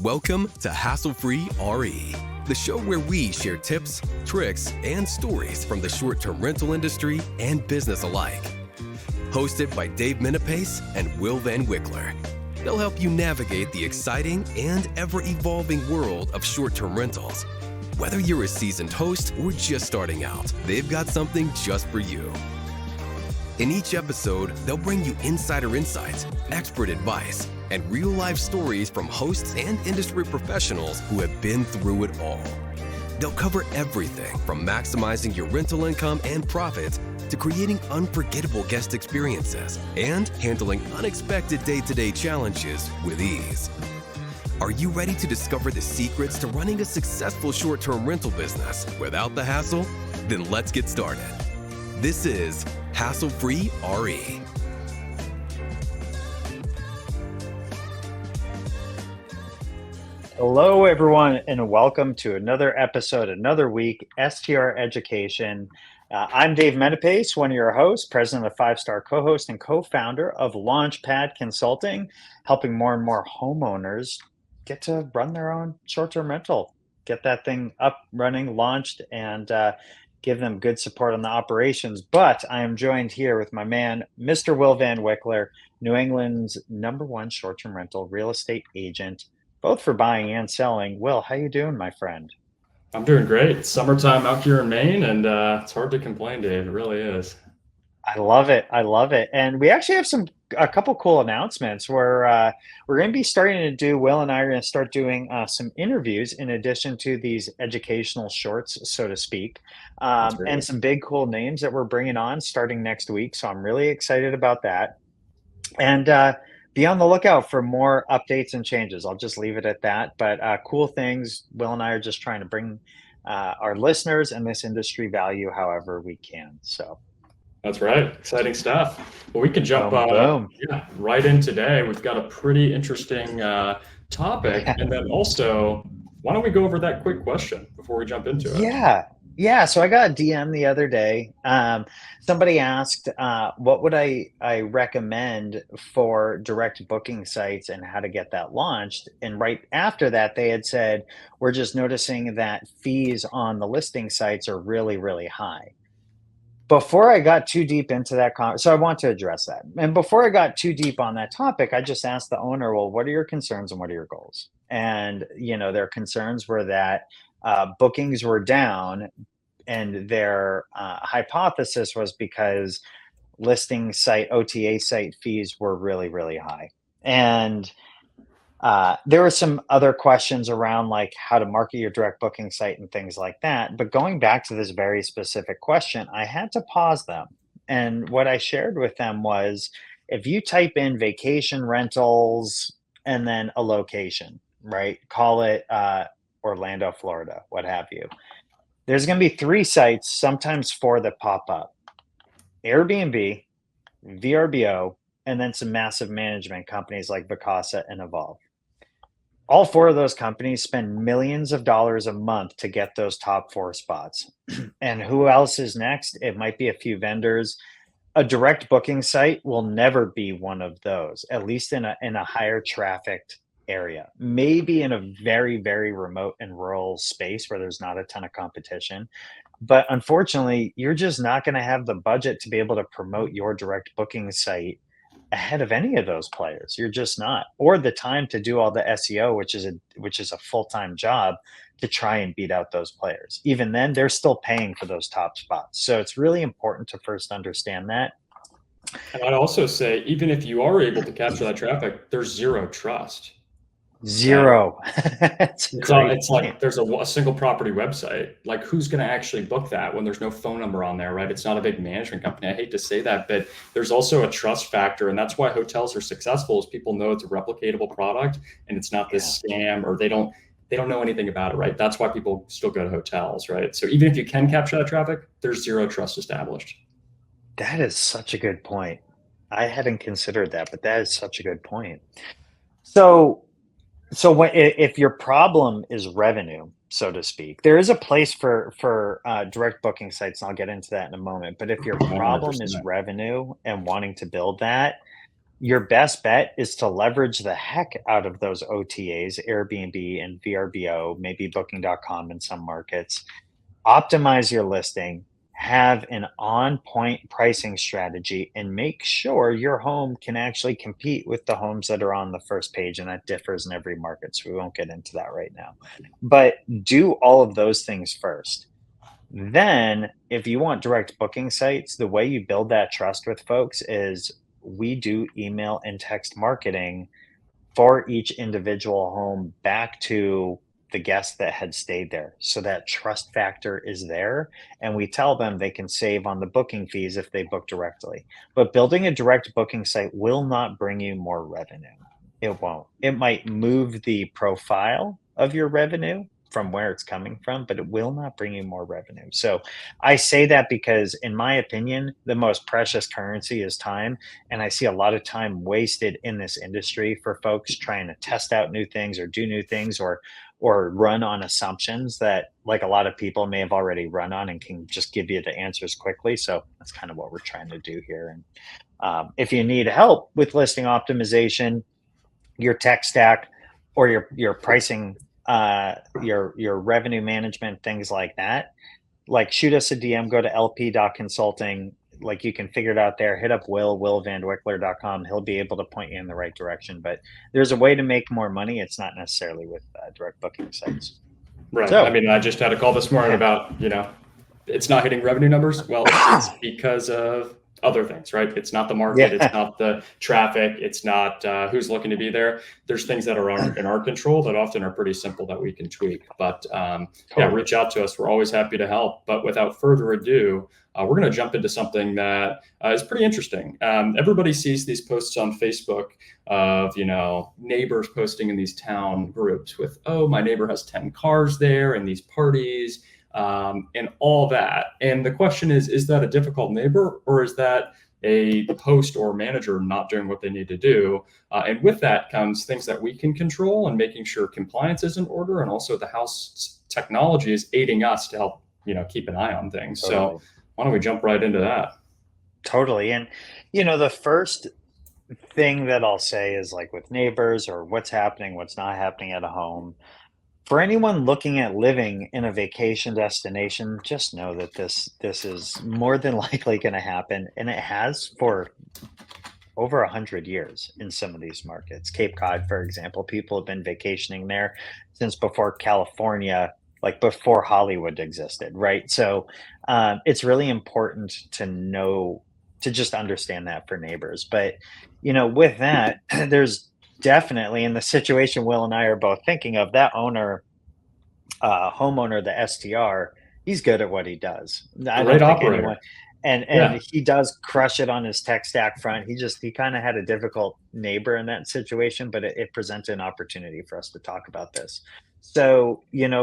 Welcome to Hassle-Free RE, the show where we share tips, tricks, and stories from the short-term rental industry and business alike. Hosted by Dave Menapace and Will Van Wickler. They'll help you navigate the exciting and ever-evolving world of short-term rentals. Whether you're a seasoned host or just starting out, they've got something just for you. In each episode, they'll bring you insider insights, expert advice, and real-life stories from hosts and industry professionals who have been through it all. They'll cover everything from maximizing your rental income and profits to creating unforgettable guest experiences and handling unexpected day-to-day challenges with ease. Are you ready to discover the secrets to running a successful short-term rental business without the hassle? Then let's get started. This is Hassle-Free RE. Hello, everyone, and welcome to another episode, another week, STR Education. I'm Dave Menapace, one of your hosts, president of 5-Star co-host and co-founder of Launchpad Consulting, helping more and more homeowners get to run their own short-term rental, get that thing up, running, launched, and give them good support on the operations. But I am joined here with my man, Mr. Will Van Wickler, New England's #1 short-term rental real estate agent, both for buying and selling. Will, how you doing, my friend? I'm doing great. It's summertime out here in Maine, and it's hard to complain, Dave. It really is. I love it. I love it. And we actually have a couple cool announcements where we're going to be starting to do, Will and I are going to start doing some interviews in addition to these educational shorts, so to speak, and some big cool names that we're bringing on starting next week. So I'm really excited about that. And be on the lookout for more updates and changes. I'll just leave it at that. But cool things. Will and I are just trying to bring our listeners and this industry value however we can. So that's right. Exciting stuff. Well, we can jump right in today. We've got a pretty interesting topic. And then also, why don't we go over that quick question before we jump into it? Yeah. So I got a DM the other day. Somebody asked, what would I recommend for direct booking sites and how to get that launched? And right after that, they had said, we're just noticing that fees on the listing sites are really, really high. Before I got too deep into that, so I want to address that. And before I got too deep on that topic, I just asked the owner, well, what are your concerns and what are your goals? And, their concerns were that bookings were down, and their hypothesis was because listing site, OTA site fees were really, really high. And there were some other questions around like how to market your direct booking site and things like that. But going back to this very specific question, I had to pause them. And what I shared with them was, if you type in vacation rentals and then a location, right? Call it Orlando, Florida, what have you. There's going to be 3 sites, sometimes 4 that pop up. Airbnb, VRBO, and then some massive management companies like Vacasa and Evolve. All 4 of those companies spend millions of dollars a month to get those top 4 spots. And who else is next? It might be a few vendors. A direct booking site will never be one of those, at least in a higher trafficked area. Maybe in a very, very remote and rural space where there's not a ton of competition. But unfortunately, you're just not going to have the budget to be able to promote your direct booking site ahead of any of those players. You're just not, or the time to do all the SEO, which is a full-time job to try and beat out those players. Even then, they're still paying for those top spots. So it's really important to first understand that. And I'd also say, even if you are able to capture that traffic, there's zero trust. Zero. It's like there's a single property website. Like, who's going to actually book that when there's no phone number on there, right? It's not a big management company. I hate to say that, but there's also a trust factor. And that's why hotels are successful, is people know it's a replicatable product and it's not this scam, or they don't know anything about it, right? That's why people still go to hotels, right? So even if you can capture that traffic, there's zero trust established. That is such a good point. I hadn't considered that, but that is such a good point. So if your problem is revenue, so to speak, there is a place for direct booking sites, and I'll get into that in a moment. But if your problem is revenue and wanting to build that, your best bet is to leverage the heck out of those OTAs, Airbnb and VRBO, maybe booking.com in some markets. Optimize your listing, have an on point pricing strategy, and make sure your home can actually compete with the homes that are on the first page. And that differs in every market. So we won't get into that right now. But do all of those things first. Then, if you want direct booking sites, the way you build that trust with folks is we do email and text marketing for each individual home back to the guest that had stayed there. So that trust factor is there. And we tell them they can save on the booking fees if they book directly. But building a direct booking site will not bring you more revenue. It won't. It might move the profile of your revenue from where it's coming from, but it will not bring you more revenue. So I say that because, in my opinion, the most precious currency is time. And I see a lot of time wasted in this industry for folks trying to test out new things or do new things or run on assumptions that, like, a lot of people may have already run on and can just give you the answers quickly. So that's kind of what we're trying to do here. And if you need help with listing optimization, your tech stack, or your pricing, your revenue management, things like that, like, shoot us a DM, go to lp.consulting. Like, you can figure it out there. Hit up willvanwickler.com. He'll be able to point you in the right direction. But there's a way to make more money. It's not necessarily with direct booking sites. Right. So, I mean, I just had a call this morning about, it's not hitting revenue numbers. Well, it's because of other things, right? It's not the market. Yeah. It's not the traffic. It's not who's looking to be there. There's things that are in our control that often are pretty simple that we can tweak. But reach out to us. We're always happy to help. But without further ado, we're going to jump into something that is pretty interesting. Everybody sees these posts on Facebook of, neighbors posting in these town groups with, oh, my neighbor has 10 cars there and these parties. And all that. And the question is that a difficult neighbor, or is that a host or manager not doing what they need to do? And with that comes things that we can control and making sure compliance is in order. And also the house technology is aiding us to help, keep an eye on things. Totally. So why don't we jump right into that? Totally. And, the first thing that I'll say is, like, with neighbors or what's happening, what's not happening at a home. For anyone looking at living in a vacation destination, just know that this is more than likely going to happen, and it has for over 100 years in some of these markets. Cape Cod, for example, people have been vacationing there since before California, like before Hollywood existed, right? So it's really important to know, to just understand that for neighbors. But, with that, there's definitely, in the situation Will and I are both thinking of, that homeowner, the STR, he's good at what he does. I don't think anyone, and he does crush it on his tech stack front. He kind of had a difficult neighbor in that situation, but it presented an opportunity for us to talk about this. So,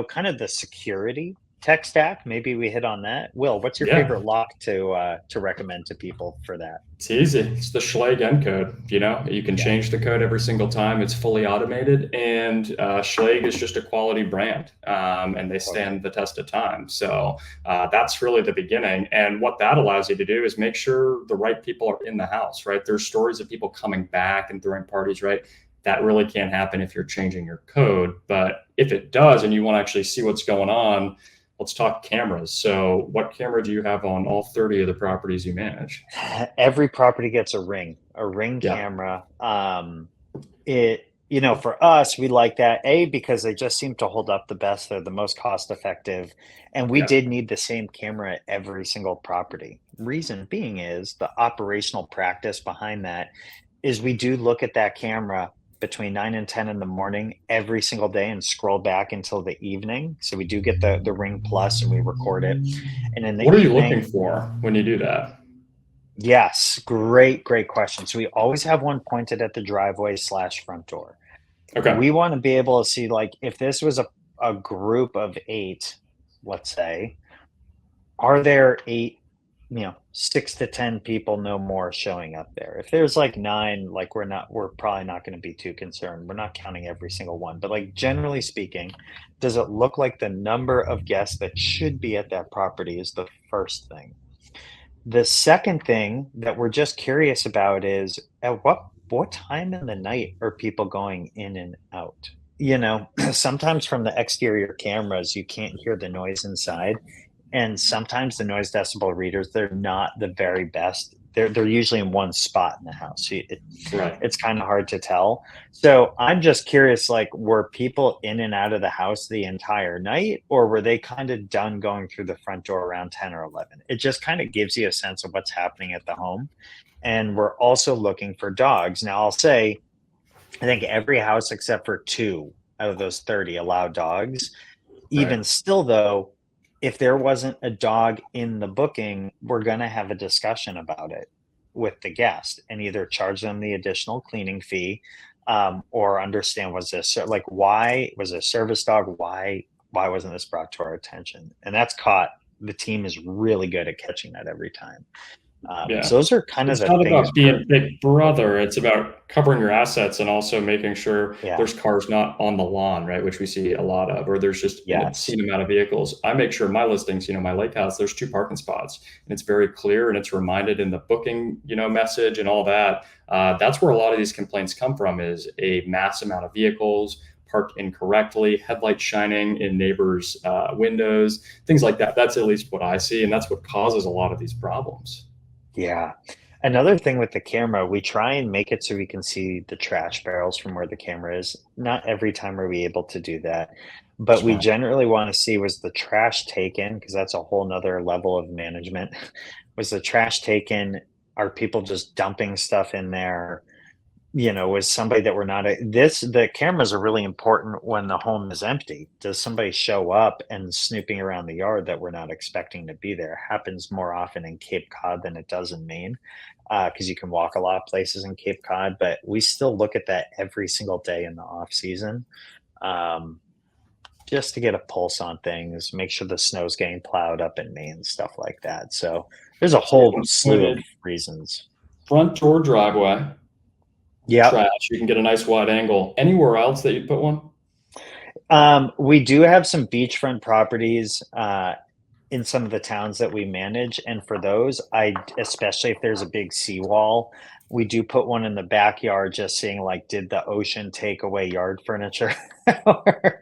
kind of the security tech stack, maybe we hit on that. Will, what's your favorite lock to recommend to people for that? It's easy. It's the Schlage encode. You can change the code every single time. It's fully automated, and Schlage is just a quality brand, and they stand the test of time. So that's really the beginning. And what that allows you to do is make sure the right people are in the house, right? There's stories of people coming back and throwing parties, right? That really can't happen if you're changing your code. But if it does, and you want to actually see what's going on, let's talk cameras. So what camera do you have on all 30 of the properties you manage? Every property gets a ring camera. For us, we like that, because they just seem to hold up the best. They're the most cost effective. And we did need the same camera at every single property. Reason being is the operational practice behind that is we do look at that camera between 9 and 10 in the morning every single day and scroll back until the evening. So we do get the Ring Plus and we record it. And in the What are you looking for when you do that? Yes, great question. So we always have one pointed at the driveway / front door. Okay. We want to be able to see, like, if this was a group of 8, let's say, are there 8, 6 to 10 people, no more, showing up there? If there's like 9, like, we're probably not going to be too concerned. We're not counting every single one, but, like, generally speaking, does it look like the number of guests that should be at that property is the first thing. The second thing that we're just curious about is, at what what time in the night are people going in and out? Sometimes from the exterior cameras, you can't hear the noise inside. And sometimes the noise decibel readers, they're not the very best. They're usually in one spot in the house. So Right. it's kind of hard to tell. So I'm just curious, like, were people in and out of the house the entire night, or were they kind of done going through the front door around 10 or 11? It just kind of gives you a sense of what's happening at the home. And we're also looking for dogs. Now, I'll say, I think every house except for 2 out of those 30 allow dogs. Right. Even still, though, if there wasn't a dog in the booking, we're going to have a discussion about it with the guest and either charge them the additional cleaning fee, or understand, was this like, why was a service dog? Why wasn't this brought to our attention? And that's caught. The team is really good at catching that every time. Yeah. So those are kind of It's the not things. about being big brother. It's about covering your assets and also making sure Yeah. there's cars not on the lawn, right? Which we see a lot of, or there's just an obscene amount of vehicles. I make sure my listings, my lake house, there's 2 parking spots, and it's very clear and it's reminded in the booking, message and all that. That's where a lot of these complaints come from, is a mass amount of vehicles parked incorrectly, headlights shining in neighbors' windows, things like that. That's at least what I see, and that's what causes a lot of these problems. Yeah. Another thing with the camera, we try and make it so we can see the trash barrels from where the camera is. Not every time are we able to do that, but we Smart. generally want to see, was the trash taken? Because that's a whole nother level of management. Was the trash taken? Are people just dumping stuff in there? Was somebody that we're not the cameras are really important when the home is empty. Does somebody show up and snooping around the yard that we're not expecting to be there? Happens more often in Cape Cod than it does in Maine, because you can walk a lot of places in Cape Cod, but we still look at that every single day in the off season, just to get a pulse on things, make sure the snow's getting plowed up in Maine, stuff like that. So there's a whole slew of reasons. Front door driveway. Yeah. Trash. You can get a nice wide angle. Anywhere else that you'd put one? We do have some beachfront properties in some of the towns that we manage, and for those, especially if there's a big seawall, we do put one in the backyard, just seeing, like, did the ocean take away yard furniture? Or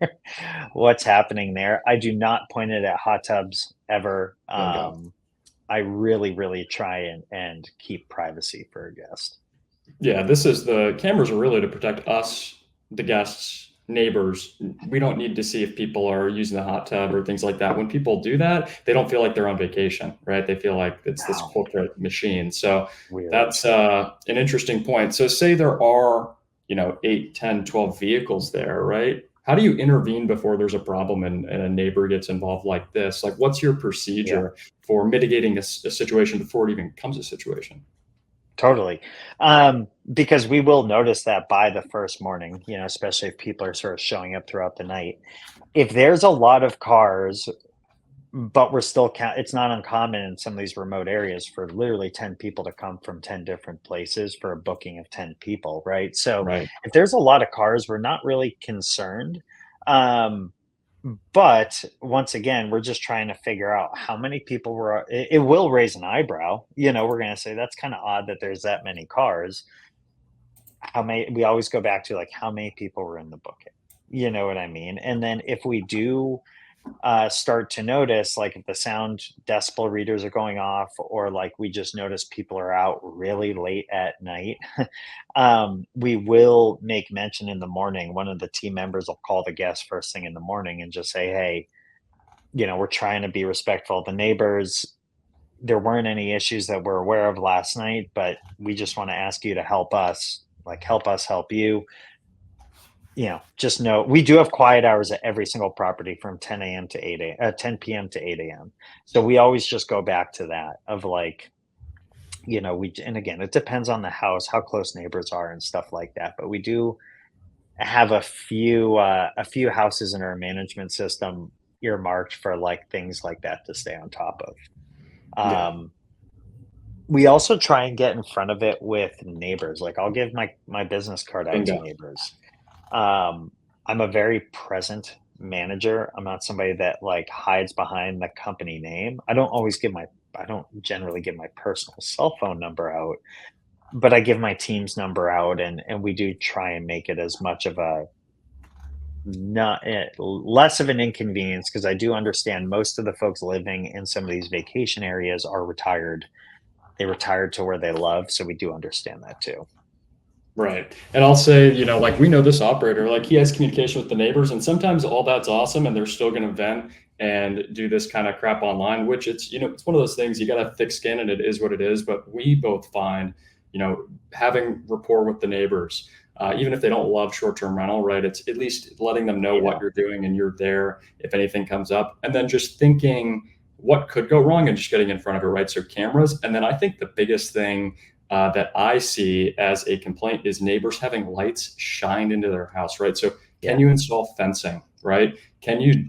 what's happening there? I do not point it at hot tubs ever. I really, really try and keep privacy for a guest. Yeah, the cameras are really to protect us, the guests, neighbors. We don't need to see if people are using the hot tub or things like that. When people do that, they don't feel like they're on vacation, right? They feel like it's this corporate machine. So Weird. That's an interesting point. So say there are, 8, 10, 12 vehicles there, right? How do you intervene before there's a problem and a neighbor gets involved like this? Like, what's your procedure for mitigating a situation before it even becomes a situation? Totally. Because we will notice that by the first morning, especially if people are sort of showing up throughout the night. If there's a lot of cars, but we're still it's not uncommon in some of these remote areas for literally 10 people to come from 10 different places for a booking of 10 people, right? So if there's a lot of cars, we're not really concerned. But once again, we're just trying to figure out how many people it will raise an eyebrow. We're going to say, that's kind of odd that there's that many cars. We always go back to, like, how many people were in the booking, you know what I mean? And then if we do start to notice, like, if the sound decibel readers are going off, or like we just notice people are out really late at night, we will make mention in the morning. One of the team members will call the guest first thing in the morning and just say, hey, we're trying to be respectful of the neighbors. There weren't any issues that we're aware of last night, but we just want to ask you to help us help you. Just know we do have quiet hours at every single property from 10 a.m. to 10 p.m. to 8 a.m. So we always just go back to that of, like, and again, it depends on the house, how close neighbors are and stuff like that. But we do have a few houses in our management system earmarked for, like, things like that to stay on top of. We also try and get in front of it with neighbors. Like, I'll give my business card out to neighbors. I'm a very present manager. I'm not somebody that, like, hides behind the company name. I don't generally give my personal cell phone number out, but I give my team's number out, and we do try and make it as much of a not less of an inconvenience, because I do understand most of the folks living in some of these vacation areas are retired. They retired to where they love, so we do understand that too. Right. And I'll say, like we know this operator, like he has communication with the neighbors, and sometimes all that's awesome and they're still going to vent and do this kind of crap online, which it's one of those things you got to have thick skin and it is what it is. But we both find, having rapport with the neighbors, even if they don't love short-term rental, right? It's at least letting them know what you're doing and you're there if anything comes up. And then just thinking what could go wrong and just getting in front of it, right? So cameras. And then I think the biggest thing that I see as a complaint is neighbors having lights shined into their house, right? So can you install fencing, right? Can you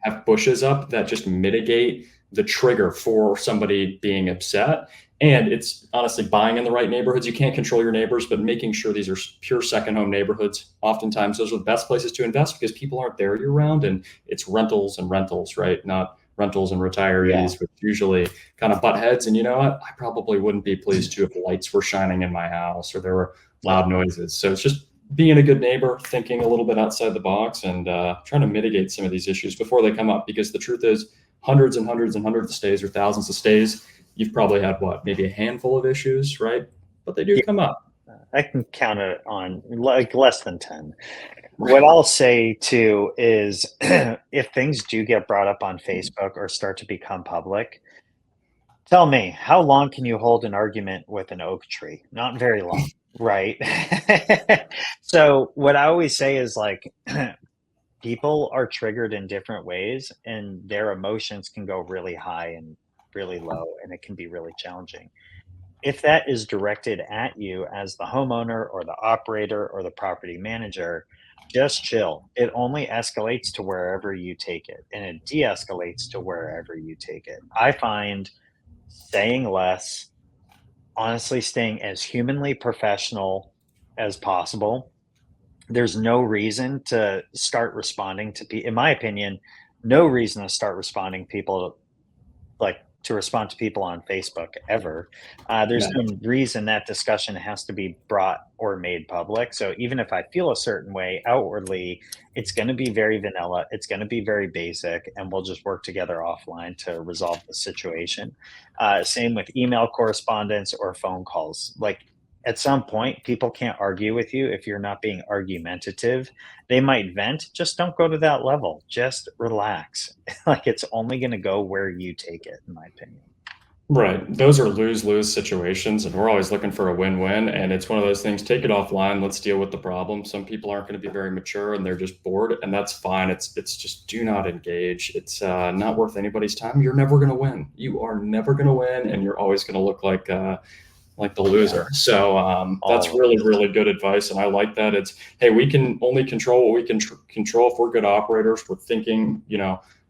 have bushes up that just mitigate the trigger for somebody being upset? And it's honestly buying in the right neighborhoods. You can't control your neighbors, but making sure these are pure second home neighborhoods. Oftentimes those are the best places to invest because people aren't there year round, and it's rentals and rentals, right? Not rentals and retirees, which usually kind of butt heads. And you know what? I probably wouldn't be pleased too if lights were shining in my house or there were loud noises. So it's just being a good neighbor, thinking a little bit outside the box, and trying to mitigate some of these issues before they come up. Because the truth is, hundreds and hundreds and hundreds of stays or thousands of stays, you've probably had maybe a handful of issues, right? But they do come up. I can count it on like less than 10. What I'll say too is if things do get brought up on Facebook or start to become public, tell me, how long can you hold an argument with an oak tree? Not very long, right? So what I always say is like, people are triggered in different ways and their emotions can go really high and really low, and it can be really challenging. If that is directed at you as the homeowner or the operator or the property manager, just chill. It only escalates to wherever you take it, and it de-escalates to wherever you take it. I find saying less, honestly, staying as humanly professional as possible. There's no reason to start responding to people, in my opinion, no reason to start responding people to respond to people on Facebook ever. There's no reason that discussion has to be brought or made public. So even if I feel a certain way outwardly, it's going to be very vanilla. It's going to be very basic, and we'll just work together offline to resolve the situation. Same with email correspondence or phone calls. Like, at some point, people can't argue with you if you're not being argumentative. They might vent. Just don't go to that level. Just relax. Like, it's only going to go where you take it, in my opinion. Right. Those are lose-lose situations, and we're always looking for a win-win. And it's one of those things, take it offline. Let's deal with the problem. Some people aren't going to be very mature and they're just bored, and that's fine. It's just do not engage. It's not worth anybody's time. You're never going to win. You are never going to win, and you're always going to look like the loser. So that's really, really good advice. And I like that. It's, hey, we can only control what we can control. If we're good operators, we're thinking,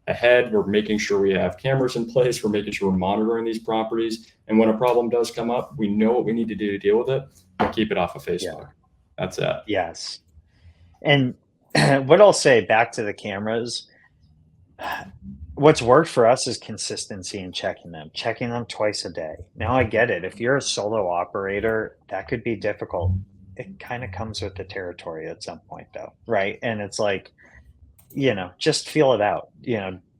ahead, we're making sure we have cameras in place. We're making sure we're monitoring these properties. And when a problem does come up, we know what we need to do to deal with it and keep it off of Facebook. Yeah. That's it. Yes. And what I'll say back to the cameras, what's worked for us is consistency in checking them twice a day. Now I get it. If you're a solo operator, that could be difficult. It kind of comes with the territory at some point though, right? And it's like, just feel it out,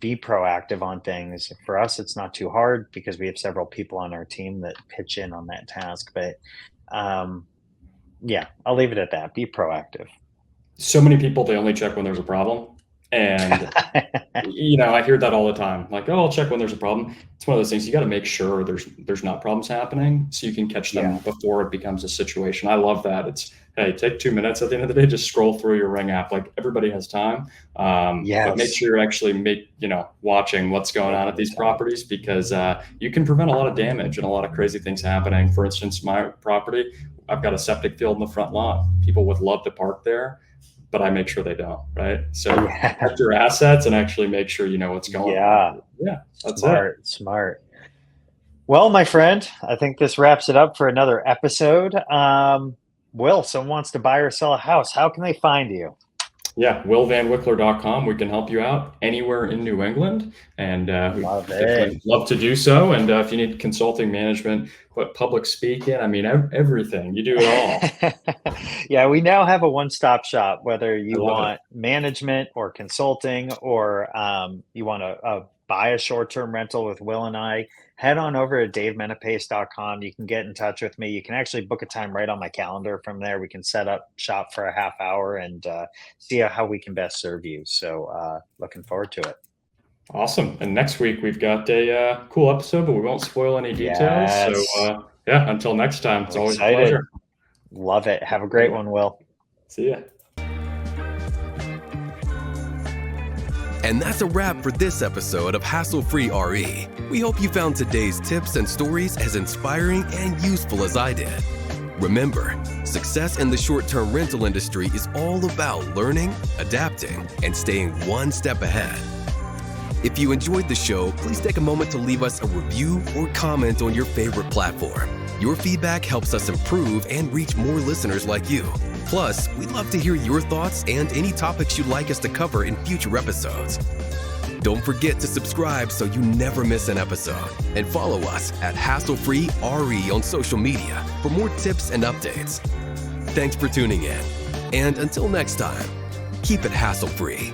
be proactive on things. For us, it's not too hard because we have several people on our team that pitch in on that task. But I'll leave it at that. Be proactive. So many people, they only check when there's a problem. And, I hear that all the time. Like, oh, I'll check when there's a problem. It's one of those things, you got to make sure there's not problems happening so you can catch them before it becomes a situation. I love that. It's, hey, take 2 minutes at the end of the day, just scroll through your Ring app. Like, everybody has time. But make sure you're actually watching what's going on at these properties, because you can prevent a lot of damage and a lot of crazy things happening. For instance, my property, I've got a septic field in the front lot. People would love to park there, but I make sure they don't, right? So protect your assets and actually make sure you know what's going on. Yeah, that's smart. Well, my friend, I think this wraps it up for another episode. Will, someone wants to buy or sell a house. How can they find you? Yeah, willvanwickler.com. We can help you out anywhere in New England, and we'd love to do so. And if you need consulting, management, public speaking. I mean, everything. You do it all. Yeah, we now have a one-stop shop, whether you want management or consulting, or you want to buy a short-term rental with Will and I. Head on over to davemenapace.com. You can get in touch with me. You can actually book a time right on my calendar from there. We can set up shop for a half hour and see how we can best serve you. So looking forward to it. Awesome. And next week we've got a cool episode, but we won't spoil any details. Yes. So yeah, until next time, it's always a pleasure. Love it. Have a great one, Will. See ya. And that's a wrap for this episode of Hassle-Free RE. We hope you found today's tips and stories as inspiring and useful as I did. Remember, success in the short-term rental industry is all about learning, adapting, and staying one step ahead. If you enjoyed the show, please take a moment to leave us a review or comment on your favorite platform. Your feedback helps us improve and reach more listeners like you. Plus, we'd love to hear your thoughts and any topics you'd like us to cover in future episodes. Don't forget to subscribe so you never miss an episode. And follow us at Hassle-Free RE on social media for more tips and updates. Thanks for tuning in. And until next time, keep it hassle-free.